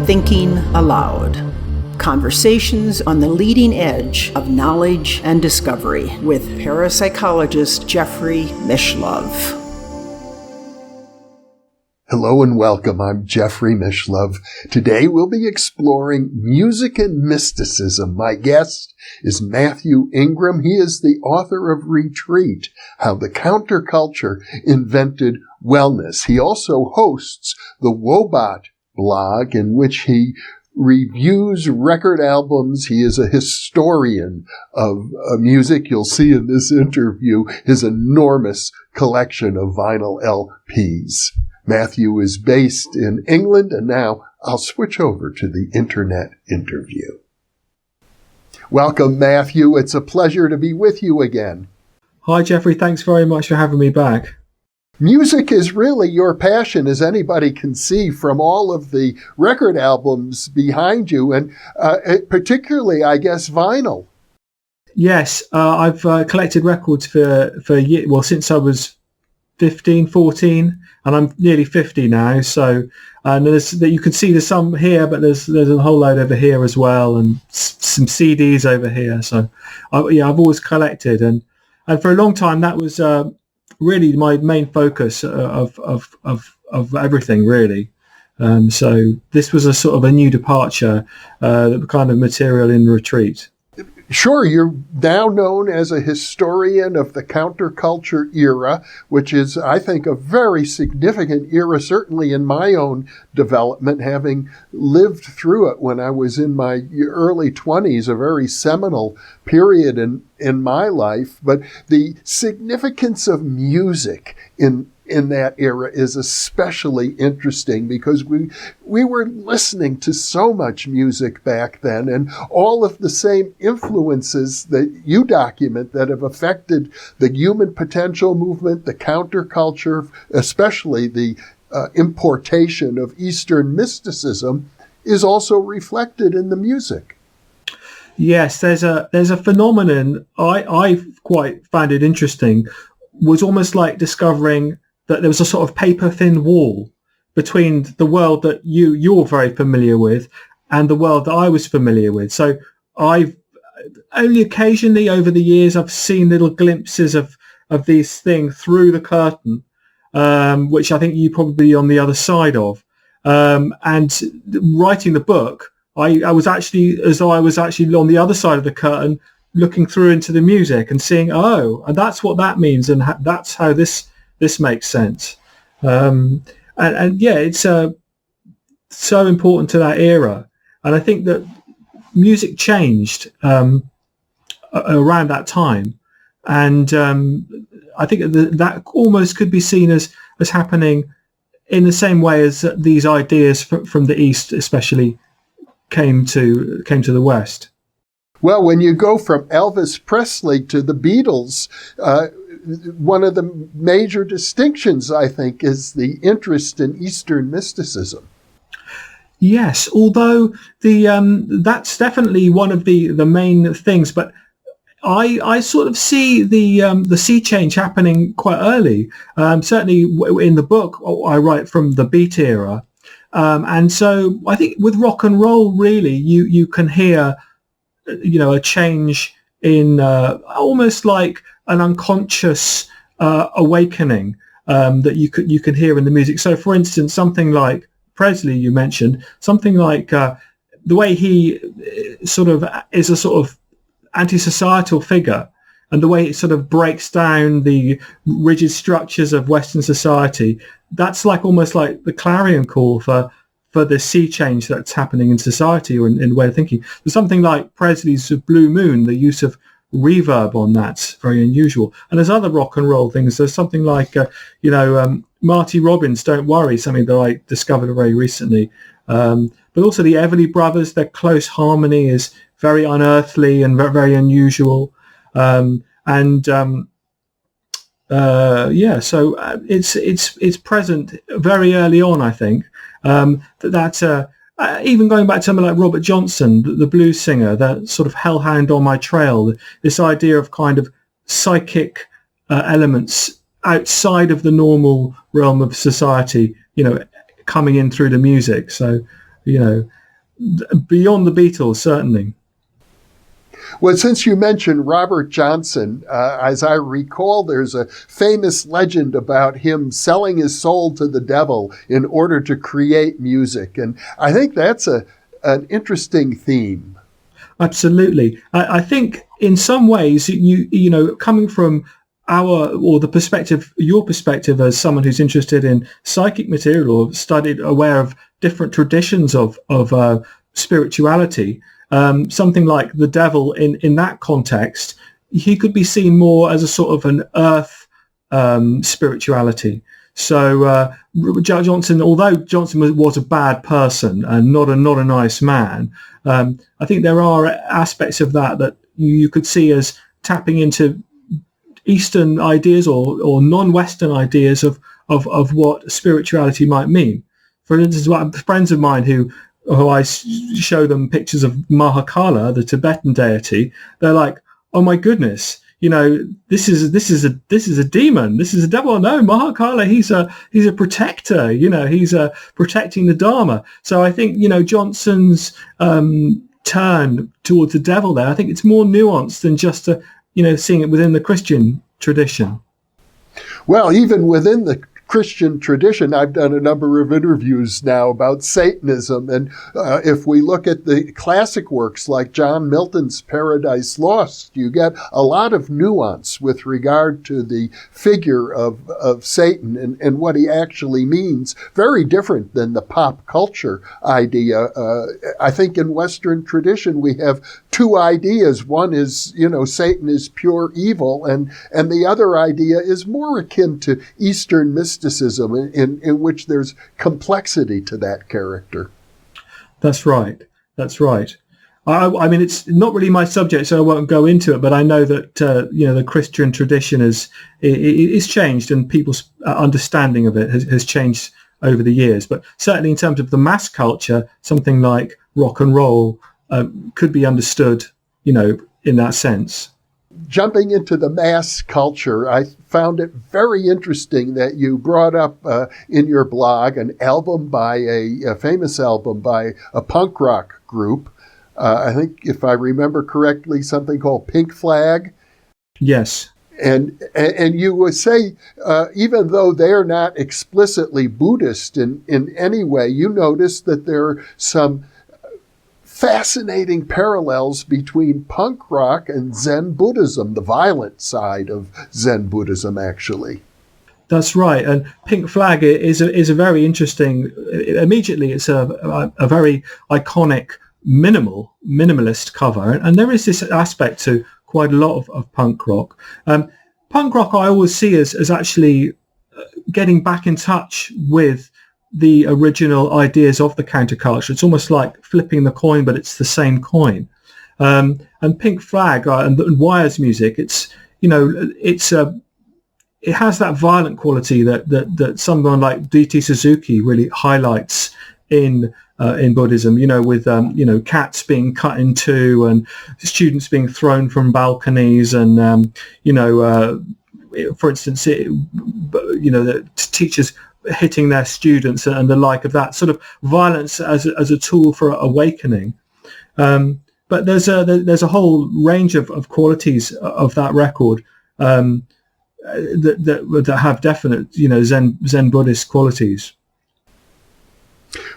Thinking Aloud. Conversations on the leading edge of knowledge and discovery with parapsychologist Jeffrey Mishlove. Hello and welcome. I'm Jeffrey Mishlove. Today we'll be exploring music and mysticism. My guest is Matthew Ingram. He is the author of Retreat, How the Counterculture Invented Wellness. He also hosts the Woebot blog in which he reviews record albums. He is a historian of music. You'll see in this interview his enormous collection of vinyl LPs. Matthew is based in England, and now I'll switch over to the internet interview. Welcome, Matthew. It's a pleasure to be with you again. Hi, Jeffrey. Thanks very much for having me back. Music is really your passion, as anybody can see from all of the record albums behind you, and particularly, I guess, vinyl. Yes, I've collected records for since I was 15, 14, and I'm nearly 50 now. So you can see there's some here, but there's a whole load over here as well, and some CDs over here. So I've always collected, and for a long time that was really my main focus of everything, really. So this was a sort of a new departure, the kind of material in Retreat. Sure, you're now known as a historian of the counterculture era, which is, I think, a very significant era, certainly in my own development, having lived through it when I was in my early 20s, a very seminal period in my life. But the significance of music in that era is especially interesting because we were listening to so much music back then, and all of the same influences that you document that have affected the human potential movement, the counterculture, especially the importation of Eastern mysticism, is also reflected in the music. Yes, there's a phenomenon I quite found it interesting, was almost like discovering that there was a sort of paper-thin wall between the world that you're very familiar with and the world that I was familiar with. So I've only occasionally over the years I've seen little glimpses of these things through the curtain, which I think you probably on the other side of. And writing the book, I was actually as though I was actually on the other side of the curtain, looking through into the music and seeing, and that's what that means, and that's how this makes sense. And yeah, it's so important to that era. And I think that music changed around that time. And I think that almost could be seen as happening in the same way as these ideas from the East especially came to the West. Well, when you go from Elvis Presley to the Beatles, one of the major distinctions, I think, is the interest in Eastern mysticism. Yes, although that's definitely one of the main things, but I sort of see the sea change happening quite early. Certainly in the book, I write from the Beat era, and so I think with rock and roll, really, you can hear, a change in almost like an unconscious awakening that you can hear in the music. So, for instance, something like Presley, you mentioned, something like the way he sort of is a sort of anti-societal figure, and the way it sort of breaks down the rigid structures of Western society. That's like almost like the clarion call for the sea change that's happening in society or in the way of thinking. There's something like Presley's Blue Moon, the use of reverb on that's very unusual. And there's other rock and roll things. There's something like Marty Robbins' Don't Worry, something that I discovered very recently, but also the Everly Brothers, their close harmony is very unearthly and very, very unusual. So it's present very early on, I think. Even going back to someone like Robert Johnson, the blues singer, that sort of hellhound on my trail, this idea of kind of psychic elements outside of the normal realm of society, coming in through the music. So beyond the Beatles, certainly. Well, since you mentioned Robert Johnson, as I recall, there's a famous legend about him selling his soul to the devil in order to create music. And I think that's an interesting theme. Absolutely. I think in some ways, coming from your perspective as someone who's interested in psychic material or aware of different traditions of spirituality, something like the devil in that context, he could be seen more as a sort of an earth spirituality. So Johnson, although Johnson was a bad person and not a nice man, I think there are aspects of that you could see as tapping into Eastern ideas or non-Western ideas of what spirituality might mean. For instance, friends of mine who I show them pictures of Mahakala, the Tibetan deity, they're like, "Oh my goodness, this is a demon. This is a devil." No, Mahakala, he's a protector. He's protecting the Dharma. So I think Johnson's turn towards the devil there, I think it's more nuanced than just seeing it within the Christian tradition. Well, even within the Christian tradition, I've done a number of interviews now about Satanism, and if we look at the classic works like John Milton's Paradise Lost, you get a lot of nuance with regard to the figure of Satan and what he actually means, very different than the pop culture idea. I think in Western tradition we have two ideas. One is, Satan is pure evil, and the other idea is more akin to Eastern mysticism, in which there's complexity to that character. That's right. I mean, it's not really my subject, so I won't go into it, but I know that, the Christian tradition is changed, and people's understanding of it has changed over the years. But certainly in terms of the mass culture, something like rock and roll could be understood, in that sense. Jumping into the mass culture, I found it very interesting that you brought up in your blog an album by a famous album by a punk rock group. I think, if I remember correctly, something called Pink Flag. Yes. And you would say, even though they're not explicitly Buddhist in any way, you notice that there are some fascinating parallels between punk rock and Zen Buddhism, the violent side of Zen Buddhism, actually. That's right. And Pink Flag is a very interesting, immediately it's a very iconic minimalist cover. And there is this aspect to quite a lot of punk rock. Punk rock I always see as actually getting back in touch with the original ideas of the counterculture. It's almost like flipping the coin, but it's the same coin. And Pink Flag and Wire's music, it has that violent quality that someone like D.T. Suzuki really highlights in Buddhism. With cats being cut in two and students being thrown from balconies, and for instance, the teachers hitting their students and the like of that sort of violence as a tool for awakening. But there's a whole range of qualities of that record that have definite Zen Buddhist qualities.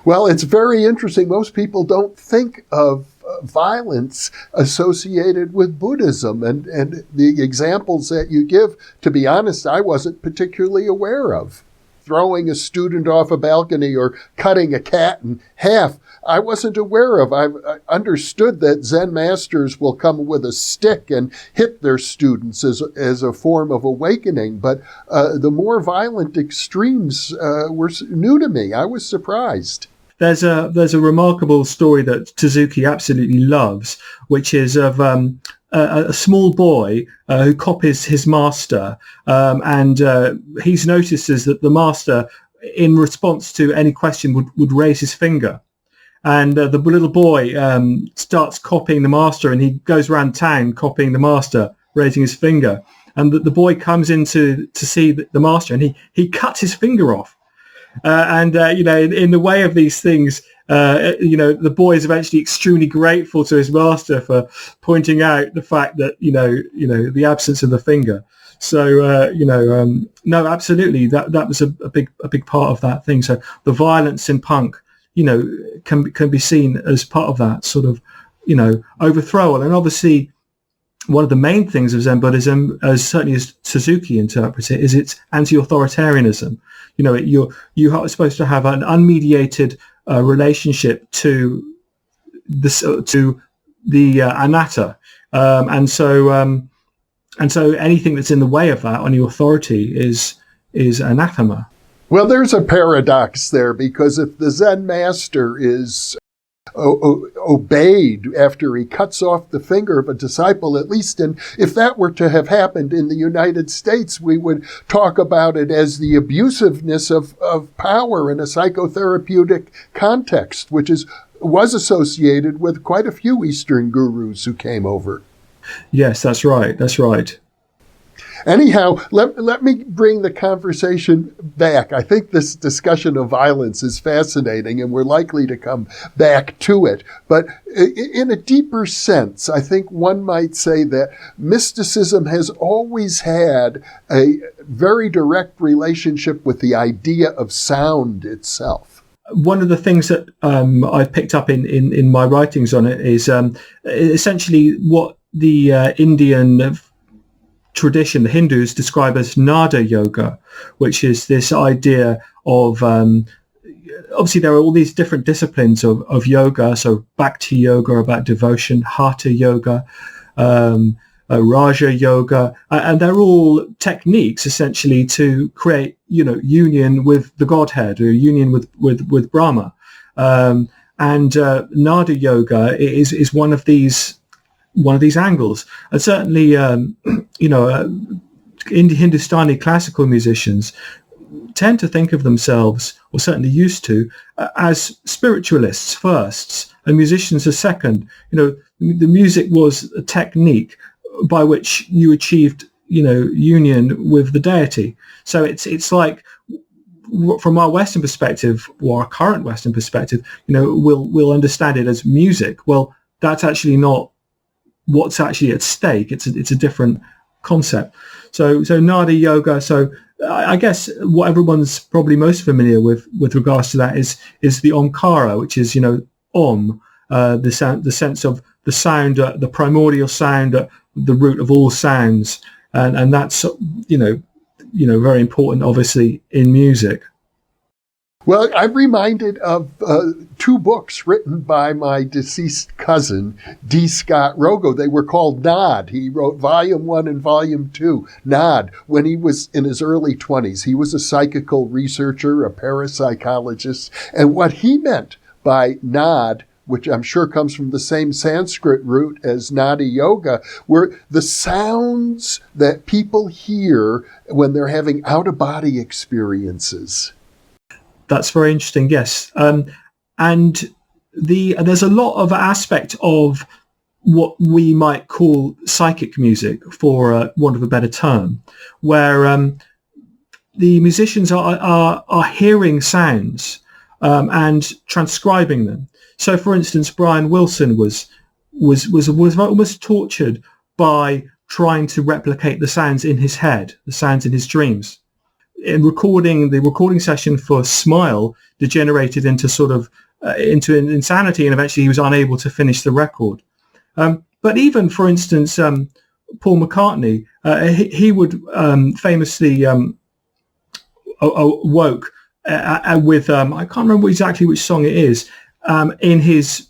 Well, it's very interesting. Most people don't think of violence associated with Buddhism, and the examples that you give, to be honest, I wasn't particularly aware of. Throwing a student off a balcony or cutting a cat in half, I wasn't aware of. I understood that Zen masters will come with a stick and hit their students as a form of awakening, but the more violent extremes were new to me. I was surprised. There's a remarkable story that Suzuki absolutely loves, which is of a small boy who copies his master, and he's notices that the master, in response to any question, would raise his finger. And the little boy starts copying the master, and he goes around town copying the master, raising his finger. And the boy comes in to see the master, and he cuts his finger off. In the way of these things, the boy is eventually extremely grateful to his master for pointing out the fact that the absence of the finger. So no, absolutely, that was a big part of that thing. So the violence in punk, can be seen as part of that sort of overthrow. And obviously, one of the main things of Zen Buddhism, certainly as Suzuki interprets it, is its anti-authoritarianism. You're supposed to have an unmediated relationship to the anatta, and so anything that's in the way of that, any authority, is anathema. Well, there's a paradox there, because if the Zen master is obeyed after he cuts off the finger of a disciple, at least if that were to have happened in the United States, we would talk about it as the abusiveness of power in a psychotherapeutic context, which was associated with quite a few Eastern gurus who came over. Yes, that's right. Anyhow, let me bring the conversation back. I think this discussion of violence is fascinating, and we're likely to come back to it. But in a deeper sense, I think one might say that mysticism has always had a very direct relationship with the idea of sound itself. One of the things that I've picked up in my writings on it is essentially what the Indian tradition, the Hindus describe as nada yoga, which is this idea of obviously there are all these different disciplines of yoga. So Bhakti yoga about devotion, Hatha yoga, Raja yoga, and they're all techniques essentially to create union with the Godhead, or union with Brahma, and nada yoga is one of these angles. And certainly, Hindustani classical musicians tend to think of themselves, or certainly used to, as spiritualists first, and musicians as second. The music was a technique by which you achieved, union with the deity. So it's like, from our Western perspective, or our current Western perspective, we'll understand it as music. Well, that's actually not what's actually at stake. It's a different concept. So nada yoga. So I guess what everyone's probably most familiar with regards to that is the Omkara, which is Om, the sense of the sound, the primordial sound, the root of all sounds, and that's very important, obviously, in music. Well, I'm reminded of two books written by my deceased cousin, D. Scott Rogo. They were called Nod. He wrote Volume 1 and Volume 2, Nod, when he was in his early 20s. He was a psychical researcher, a parapsychologist, and what he meant by Nod, which I'm sure comes from the same Sanskrit root as Nada Yoga, were the sounds that people hear when they're having out-of-body experiences. That's very interesting, yes. And there's a lot of aspect of what we might call psychic music, for want of a better term, where the musicians are hearing sounds and transcribing them. So, for instance, Brian Wilson was almost tortured by trying to replicate the sounds in his head, the sounds in his dreams. In the recording session for Smile degenerated into sort of into an insanity, and eventually he was unable to finish the record. But even, for instance, Paul McCartney, he would famously woke with I can't remember exactly which song it is, in his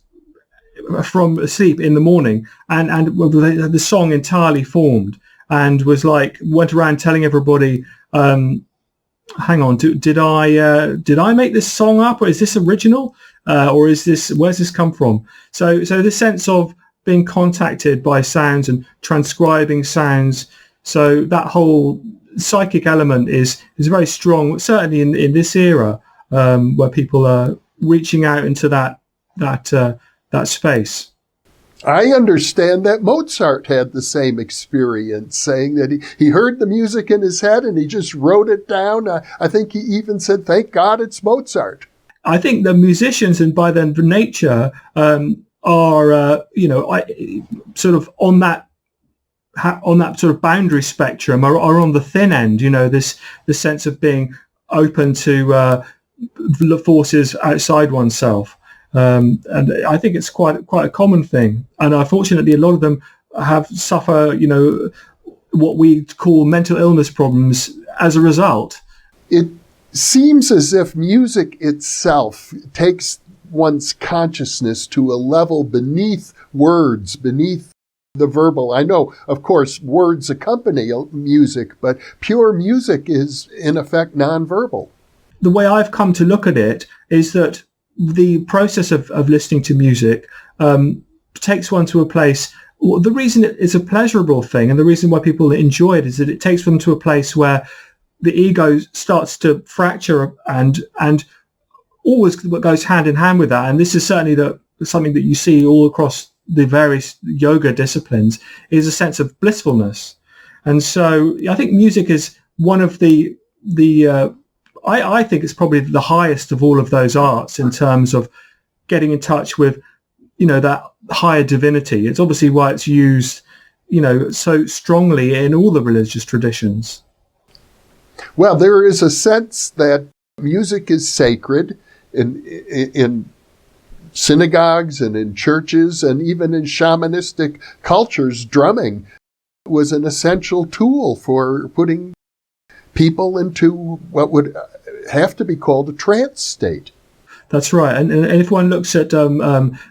from sleep in the morning, and the song entirely formed, and was went around telling everybody, hang on, did I make this song up, or is this original, or where's this come from? So the sense of being contacted by sounds and transcribing sounds, so that whole psychic element is very strong, certainly in this era, where people are reaching out into that space. I understand that Mozart had the same experience, saying that he heard the music in his head and he just wrote it down. I think he even said, "Thank God it's Mozart." I think the musicians, and by their nature, are sort of on that sort of boundary spectrum, are on the thin end. This sense of being open to the forces outside oneself. And I think it's quite a common thing. And unfortunately, a lot of them suffer, what we call mental illness problems as a result. It seems as if music itself takes one's consciousness to a level beneath words, beneath the verbal. I know, of course, words accompany music, but pure music is, in effect, nonverbal. The way I've come to look at it is that the process of listening to music takes one to a place. The reason it's a pleasurable thing, and the reason why people enjoy it, is that it takes them to a place where the ego starts to fracture, and always what goes hand in hand with that. And this is certainly something that you see all across the various yoga disciplines, is a sense of blissfulness. And so I think music is one of the I think it's probably the highest of all of those arts in terms of getting in touch with, that higher divinity. It's obviously why it's used, so strongly in all the religious traditions. Well, there is a sense that music is sacred in synagogues and in churches, and even in shamanistic cultures. Drumming was an essential tool for putting people into what would have to be called a trance state. That's right. And if one looks at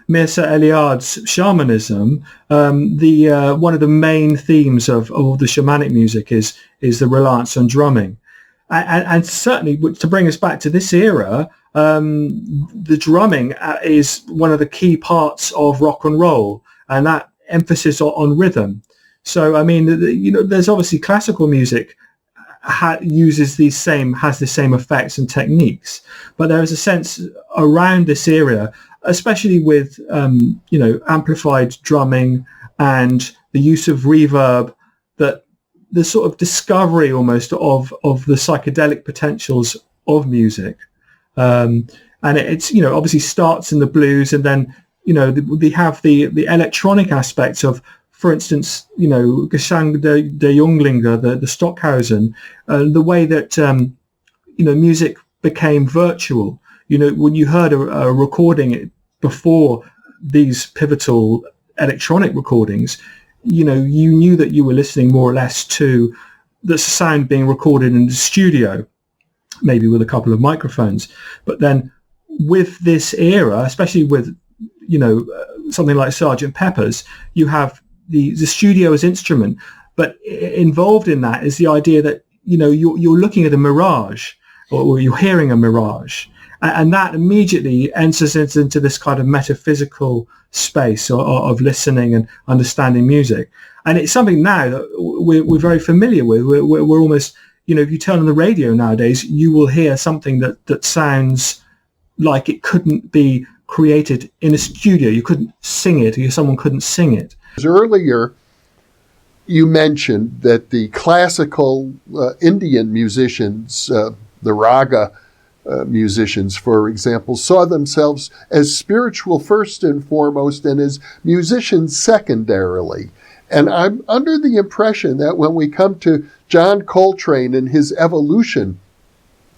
Mirza Eliad's shamanism, one of the main themes of all the shamanic music is the reliance on drumming. And certainly, to bring us back to this era, the drumming is one of the key parts of rock and roll, and that emphasis on rhythm. So, I mean, there's obviously classical music has the same effects and techniques, but there is a sense around this area, especially with amplified drumming and the use of reverb, that the sort of discovery almost of the psychedelic potentials of music, and it's obviously starts in the blues, and then they have the electronic aspects of, for instance, Gesang der Junglinge, the Stockhausen, the way that music became virtual. When you heard a recording before these pivotal electronic recordings, you knew that you were listening more or less to the sound being recorded in the studio, maybe with a couple of microphones. But then with this era, especially with something like Sgt. Pepper's, you have the studio as instrument, but involved in that is the idea that you're looking at a mirage, or you're hearing a mirage, and that immediately enters into this kind of metaphysical space of listening and understanding music. And it's something now that we're very familiar with. We're almost, if you turn on the radio nowadays, you will hear something that sounds like it couldn't be created in a studio. You couldn't sing it, or someone couldn't sing it. Earlier, you mentioned that the classical Indian musicians, the raga musicians, for example, saw themselves as spiritual first and foremost, and as musicians secondarily. And I'm under the impression that when we come to John Coltrane and his evolution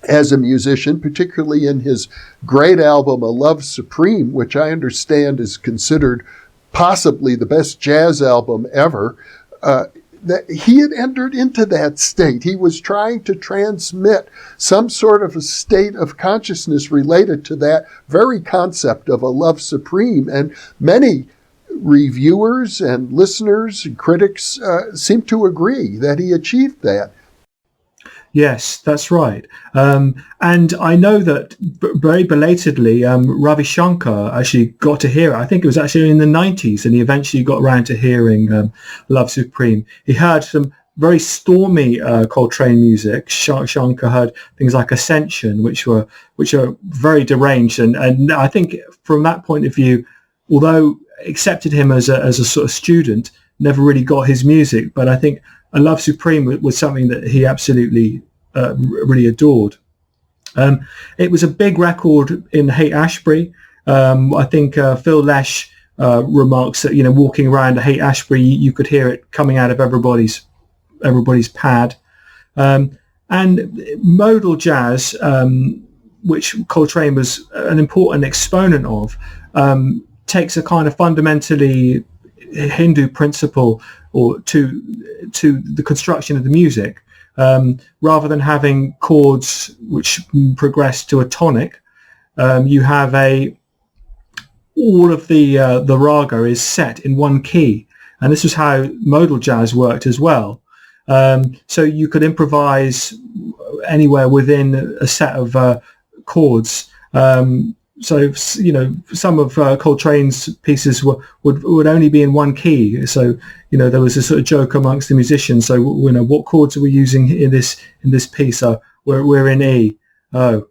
as a musician, particularly in his great album, A Love Supreme, which I understand is considered possibly the best jazz album ever, that he had entered into that state. He was trying to transmit some sort of a state of consciousness related to that very concept of a love supreme. And many reviewers and listeners and critics seem to agree that he achieved that. Yes, that's right. And I know that very belatedly, Ravi Shankar actually got to hear it. I think it was actually in the 90s, and he eventually got around to hearing Love Supreme. He heard some very stormy Coltrane music. Shankar heard things like Ascension, which are very deranged. And I think from that point of view, although accepted him as a sort of student, never really got his music. But I think A Love Supreme was something that he absolutely really adored. It was a big record in Haight-Ashbury. I think Phil Lesh remarks that, walking around Haight-Ashbury, you could hear it coming out of everybody's pad. And modal jazz, which Coltrane was an important exponent of, takes a kind of fundamentally Hindu principle or to the construction of the music. Rather than having chords which progress to a tonic, you have all of the raga is set in one key, and this is how modal jazz worked as well. So you could improvise anywhere within a set of chords. So some of Coltrane's pieces would only be in one key. So there was a sort of joke amongst the musicians. So what chords are we using in this piece? We're in E. Oh,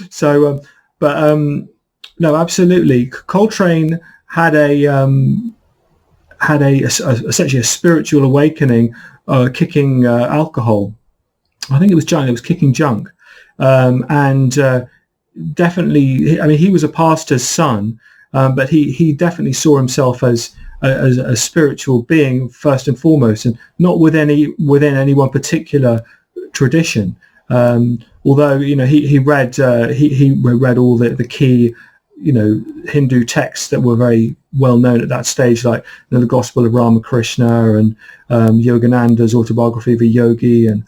so no, absolutely. Coltrane had essentially a spiritual awakening, kicking alcohol. I think it was junk. It was kicking junk, and definitely. I mean, he was a pastor's son, but he definitely saw himself as a spiritual being first and foremost, and not within any one particular tradition. Although he read all the key Hindu texts that were very well known at that stage, like the Gospel of Ramakrishna and Yogananda's Autobiography of a Yogi, and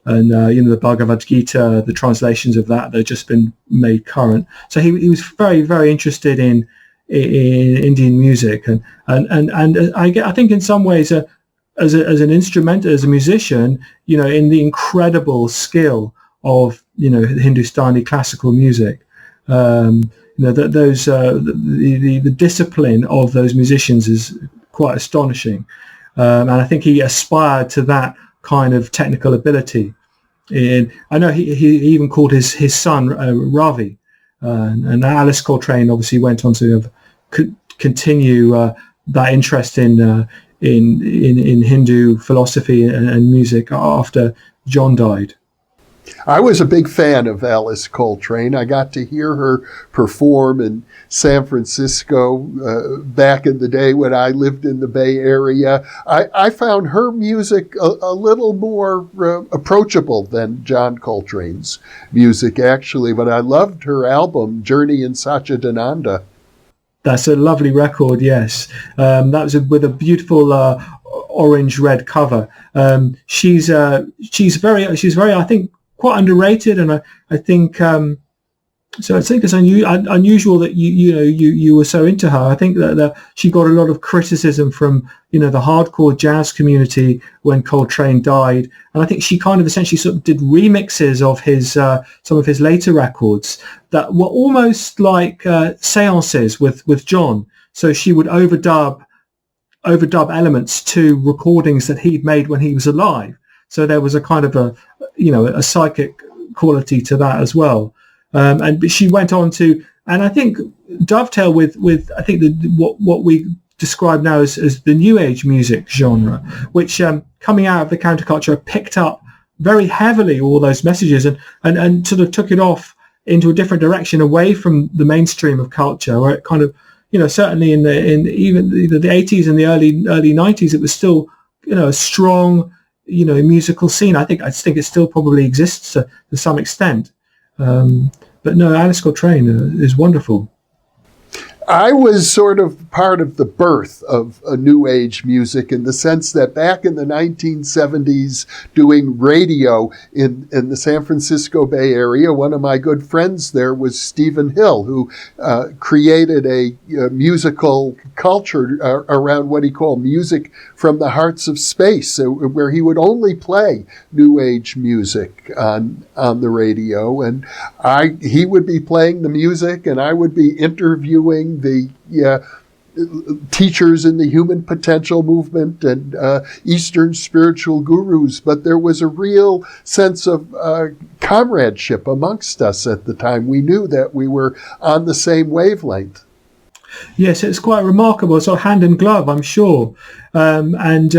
the Bhagavad Gita, the translations of that had just been made current. So he was very, very interested in Indian music, and I think in some ways as an instrument, as a musician, in the incredible skill of Hindustani classical music. The discipline of those musicians is quite astonishing, and I think he aspired to that kind of technical ability. And I know he even called his son Ravi, and Alice Coltrane obviously went on to continue that interest in Hindu philosophy and music after John died. I was a big fan of Alice Coltrane. I got to hear her perform in San Francisco back in the day when I lived in the Bay Area. I found her music a little more approachable than John Coltrane's music, actually, but I loved her album, Journey in Satchidananda. That's a lovely record, yes. That was with a beautiful orange-red cover. She's very, I think, quite underrated, and I think it's unusual that you were so into her. I think that she got a lot of criticism from the hardcore jazz community when Coltrane died, and I think she kind of essentially sort of did remixes of his some of his later records that were almost like seances with John. So she would overdub elements to recordings that he'd made when he was alive. So there was a kind of a psychic quality to that as well. But she went on to, and I think dovetail with I think what we describe now as the New Age music genre, which coming out of the counterculture picked up very heavily all those messages and sort of took it off into a different direction away from the mainstream of culture, where it kind of certainly in even the 80s and the early 90s, it was still a strong musical scene. I think it still probably exists to some extent. But no, Alice Coltrane is wonderful. I was sort of part of the birth of a new age music in the sense that back in the 1970s, doing radio in the San Francisco Bay Area, one of my good friends there was Stephen Hill, who created a musical culture around what he called music from the hearts of space, where he would only play new age music on the radio, and he would be playing the music and I would be interviewing the teachers in the human potential movement and Eastern spiritual gurus, but there was a real sense of comradeship amongst us at the time. We knew that we were on the same wavelength. Yes, it's quite remarkable. So hand in glove, I'm sure. When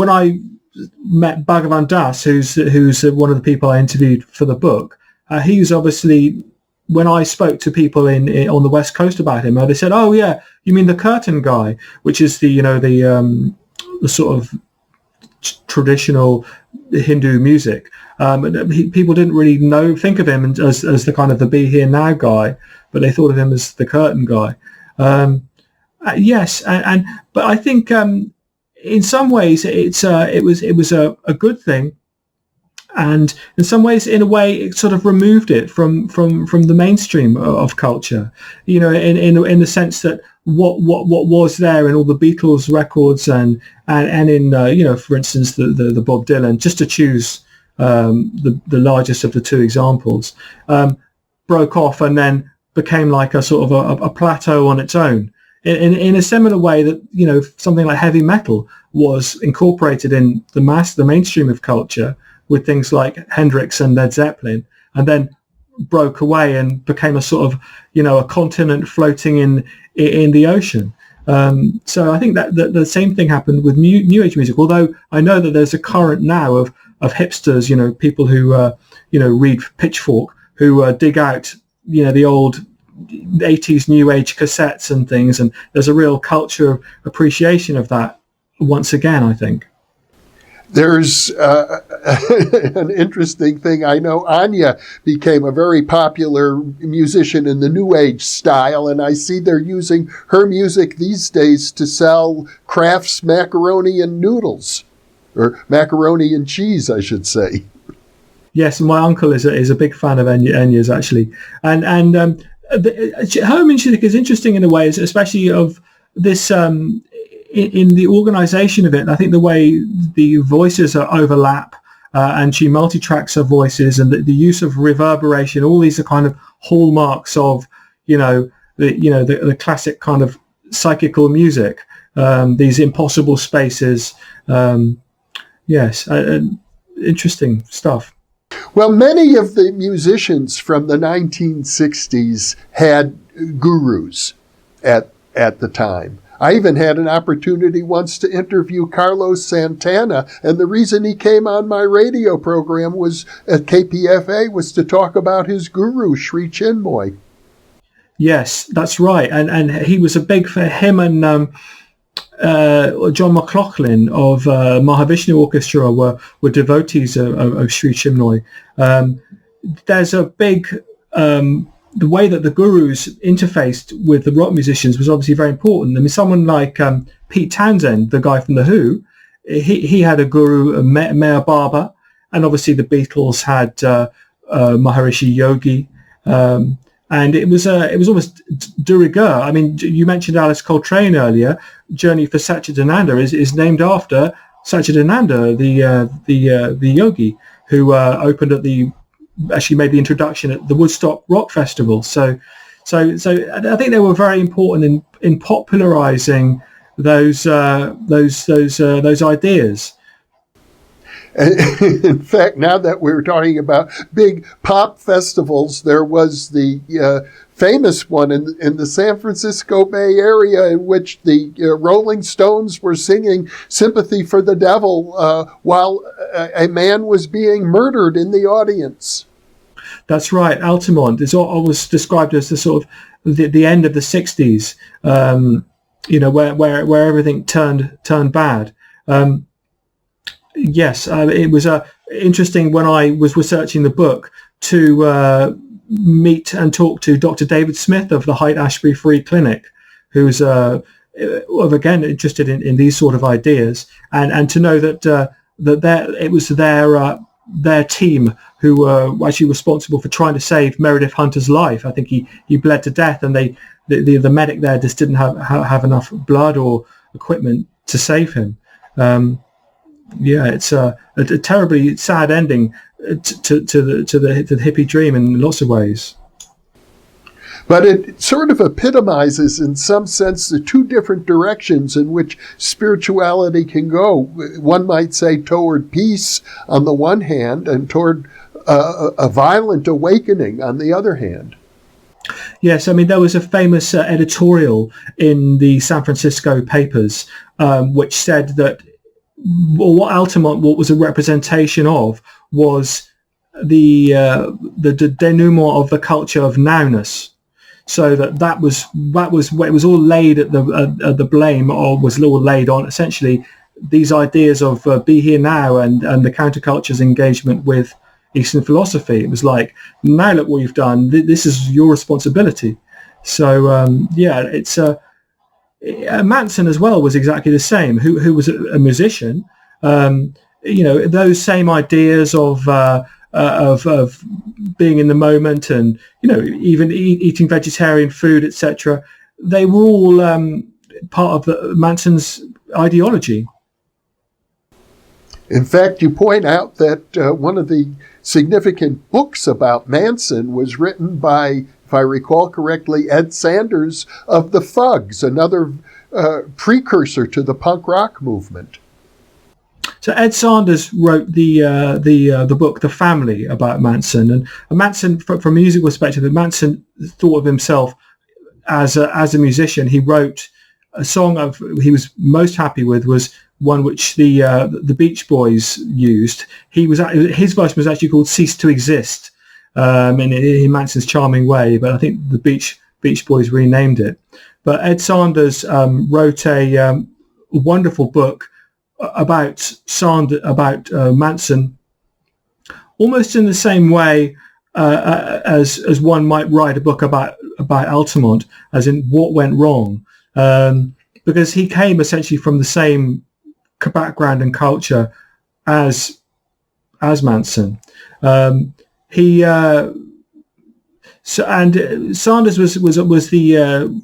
I met Bhagavan Das, who's one of the people I interviewed for the book, he was obviously, when I spoke to people on the West Coast about him, they said, "Oh yeah, you mean the curtain guy," which is the sort of traditional Hindu music. People didn't really think of him as the kind of the be here now guy, but they thought of him as the curtain guy. Yes, but I think in some ways it was a good thing, and in some ways, in a way, it sort of removed it from the mainstream of culture. In the sense that what was there in all the Beatles records and in for instance the Bob Dylan, just to choose the largest of the two examples, broke off and then became like a sort of a plateau on its own. In a similar way that something like heavy metal was incorporated in the mainstream of culture with things like Hendrix and Led Zeppelin, and then broke away and became a sort of a continent floating in the ocean. So I think that the same thing happened with new age music. Although I know that there's a current now of hipsters, people who read Pitchfork, who dig out the old 80s new age cassettes and things, and there's a real culture appreciation of that once again, I think. There's an interesting thing. I know Enya became a very popular musician in the New Age style, and I see they're using her music these days to sell Kraft's macaroni and noodles, or macaroni and cheese, I should say. Yes, my uncle is a big fan of Enya's actually, and her music is interesting in a way, especially of this. In the organization of it, I think the way the voices overlap and she multi-tracks her voices, and the use of reverberation, all these are kind of hallmarks of the classic kind of psychical music, these impossible spaces. Interesting stuff. Well, many of the musicians from the 1960s had gurus at the time. I even had an opportunity once to interview Carlos Santana, and the reason he came on my radio program was at KPFA was to talk about his guru, Sri Chinmoy. Yes, that's right, and he was a big for him, and John McLaughlin of Mahavishnu Orchestra were devotees of Sri Chinmoy. There's a big the way that the gurus interfaced with the rock musicians was obviously very important. I mean, someone like Pete Townsend, the guy from The Who, he had a guru, Meher Baba, and obviously the Beatles had Maharishi Yogi, and it was almost de rigueur. I mean, you mentioned Alice Coltrane earlier. Journey for Satchidananda is named after Satchidananda, the yogi who opened at actually made the introduction at the Woodstock Rock Festival. So I think they were very important in popularizing those ideas. In fact, now that we're talking about big pop festivals, there was the famous one in the San Francisco Bay Area in which the Rolling Stones were singing Sympathy for the Devil while a man was being murdered in the audience. That's right. Altamont is always described as the sort of the end of the 60s, where everything turned bad. It was interesting when I was researching the book to meet and talk to Dr. David Smith of the Haight-Ashbury Free Clinic, who's again interested in these sort of ideas, and to know that it was their team who were actually responsible for trying to save Meredith Hunter's life. I think he bled to death, and the medic there just didn't have enough blood or equipment to save him. It's a terribly sad ending to the hippie dream in lots of ways. But it sort of epitomizes, in some sense, the two different directions in which spirituality can go. One might say toward peace on the one hand, and toward a violent awakening on the other hand. Yes, I mean, there was a famous editorial in the San Francisco papers which said that what Altamont, what was a representation of, was the denouement of the culture of nowness. So that was it was all laid at the blame, or was all laid on essentially these ideas of be here now and the counterculture's engagement with Eastern philosophy. It was like, now look what you've done. This is your responsibility. So it's Manson as well was exactly the same. Who was a musician. Those same ideas of being in the moment, and even eating vegetarian food, etc. They were all part of Manson's ideology. In fact, you point out that one of the significant books about Manson was written by, if I recall correctly, Ed Sanders of the Thugs, another precursor to the punk rock movement. So Ed Sanders wrote the book The Family about Manson, and Manson, from a music perspective, Manson thought of himself as a musician. He wrote a song he was most happy with was one which the Beach Boys used. His version was actually called "Cease to Exist," in Manson's charming way, but I think the Beach Boys renamed it. But Ed Sanders wrote a wonderful book about Manson, almost in the same way as one might write a book about Altamont, as in what went wrong, because he came essentially from the same background and culture as Manson. Sanders was the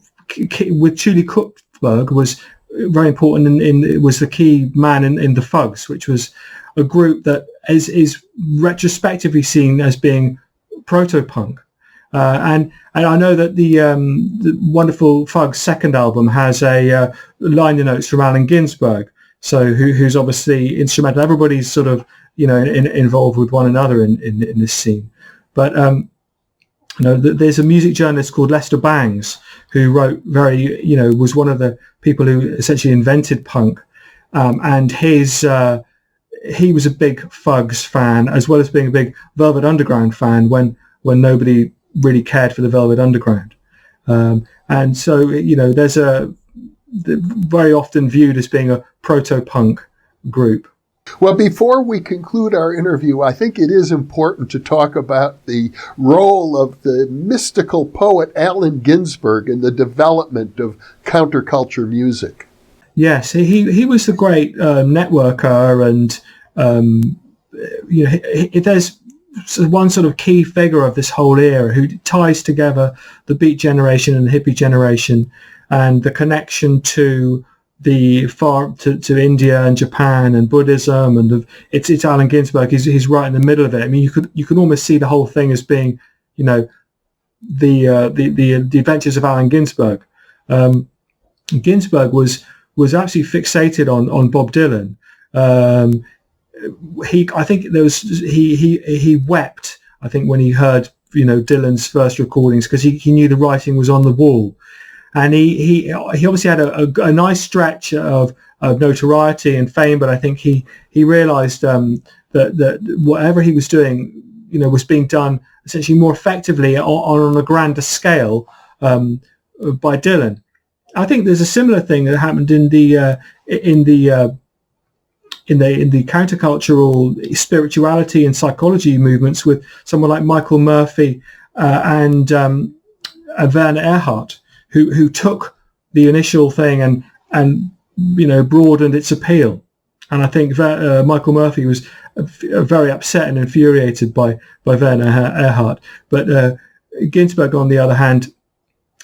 with Julie Cookberg was very important in was the key man in the Thugs, which was a group that is retrospectively seen as being proto-punk. And I know that the wonderful Thugs second album has a liner notes from Allen Ginsberg, so who's obviously instrumental. Everybody's sort of involved with one another in this scene. But there's a music journalist called Lester Bangs who wrote was one of the people who essentially invented punk, and he was a big Thugs fan as well as being a big Velvet Underground fan when nobody really cared for the Velvet Underground, and so there's very often viewed as being a proto-punk group. Well, before we conclude our interview, I think it is important to talk about the role of the mystical poet Allen Ginsberg in the development of counterculture music. Yes, he was a great networker, and there's one sort of key figure of this whole era who ties together the Beat generation and the hippie generation, and the connection to to India and Japan and Buddhism, and it's Allen Ginsberg. He's right in the middle of it. I mean, you can almost see the whole thing as being, the adventures of Allen Ginsberg. Ginsberg was absolutely fixated on Bob Dylan. He wept, I think, when he heard Dylan's first recordings, because he knew the writing was on the wall. And he obviously had a nice stretch of notoriety and fame, but I think he realised that whatever he was doing, was being done essentially more effectively on a grander scale by Dylan. I think there's a similar thing that happened in the countercultural spirituality and psychology movements with someone like Michael Murphy and Werner Erhard, who took the initial thing and broadened its appeal. And I think Michael Murphy was very upset and infuriated by Werner Erhard. But Ginsberg, on the other hand,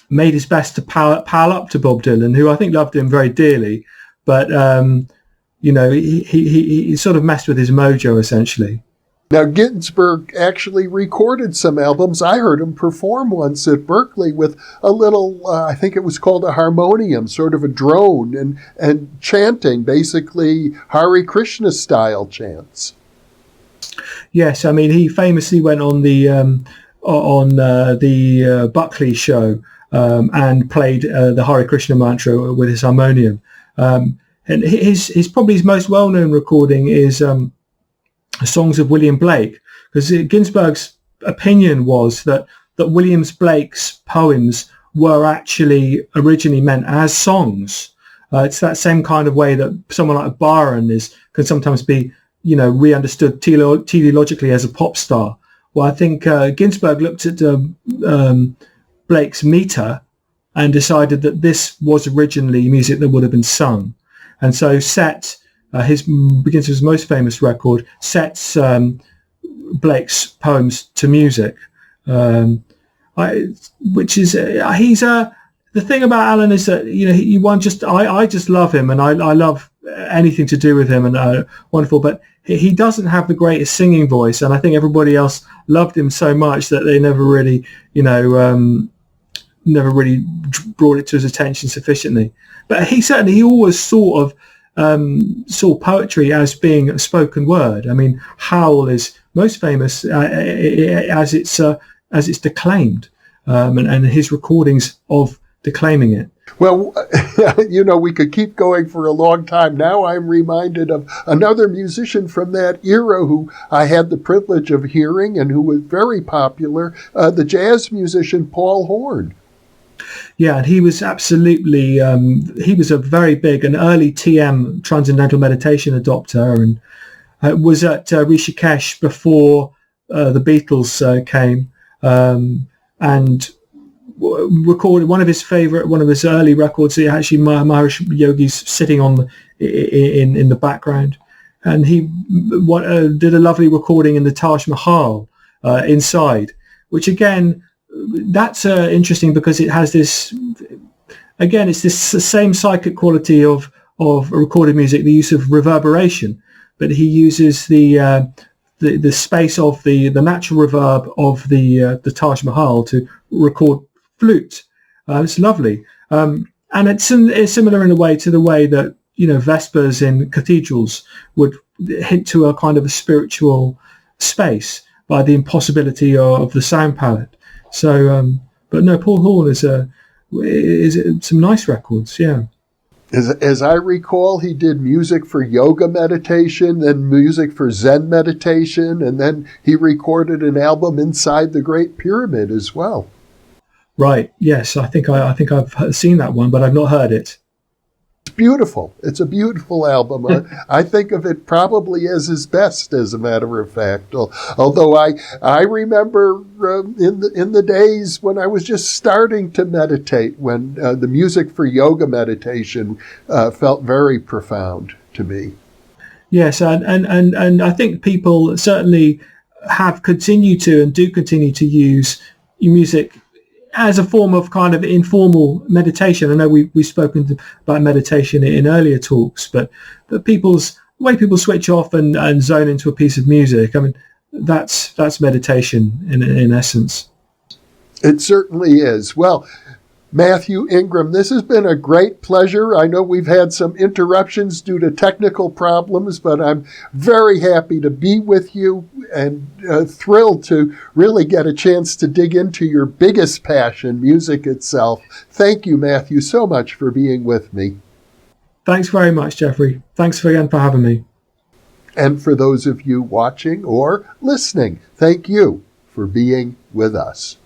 made his best to pal up to Bob Dylan, who I think loved him very dearly. But, he sort of messed with his mojo, essentially. Now, Ginsberg actually recorded some albums. I heard him perform once at Berkeley with a little, I think it was called a harmonium, sort of a drone, and chanting, basically Hare Krishna style chants. Yes, I mean, he famously went on the on the Buckley show and played the Hare Krishna mantra with his harmonium. And his probably his most well-known recording is Songs of William Blake, because Ginsberg's opinion was that William Blake's poems were actually originally meant as songs. It's that same kind of way that someone like Byron can sometimes be, re-understood teleologically as a pop star. Well, I think Ginsberg looked at Blake's meter and decided that this was originally music that would have been sung, and so his most famous record sets Blake's poems to music, which is the thing about Alan is that I just love him, and I love anything to do with him, and wonderful. But he doesn't have the greatest singing voice, and I think everybody else loved him so much that they never really brought it to his attention sufficiently. But he always sort of saw poetry as being a spoken word. I mean, Howl is most famous as it's declaimed, and his recordings of declaiming it. Well, we could keep going for a long time. Now I'm reminded of another musician from that era who I had the privilege of hearing and who was very popular, the jazz musician Paul Horn. Yeah, and he was absolutely, he was a very big and early TM, Transcendental Meditation adopter, and was at Rishikesh before the Beatles came, and recorded one of his early records. Actually, Maharishi Yogi's sitting in the background, and he did a lovely recording in the Taj Mahal inside, which again, that's interesting because it has this, again, it's this same psychic quality of recorded music, the use of reverberation, but he uses the space of the natural reverb of the Taj Mahal to record flute. It's lovely, and it's similar in a way to the way that Vespers in cathedrals would hint to a kind of a spiritual space by the impossibility of the sound palette. So, but no, Paul Horn is some nice records, yeah. As I recall, he did music for yoga meditation, then music for Zen meditation, and then he recorded an album inside the Great Pyramid as well. Right. Yes, I think I've seen that one, but I've not heard it. It's beautiful. It's a beautiful album. I think of it probably as his best, as a matter of fact. Although I remember in the days when I was just starting to meditate, when the music for yoga meditation felt very profound to me. Yes, and I think people certainly have continued to and do continue to use music as a form of kind of informal meditation. I know we've spoken about meditation in earlier talks, but the way people switch off and zone into a piece of music, I mean, that's meditation in essence. It certainly is. Well, Matthew Ingram, this has been a great pleasure. I know we've had some interruptions due to technical problems, but I'm very happy to be with you and thrilled to really get a chance to dig into your biggest passion, music itself. Thank you, Matthew, so much for being with me. Thanks very much, Jeffrey. Thanks again for having me. And for those of you watching or listening, thank you for being with us.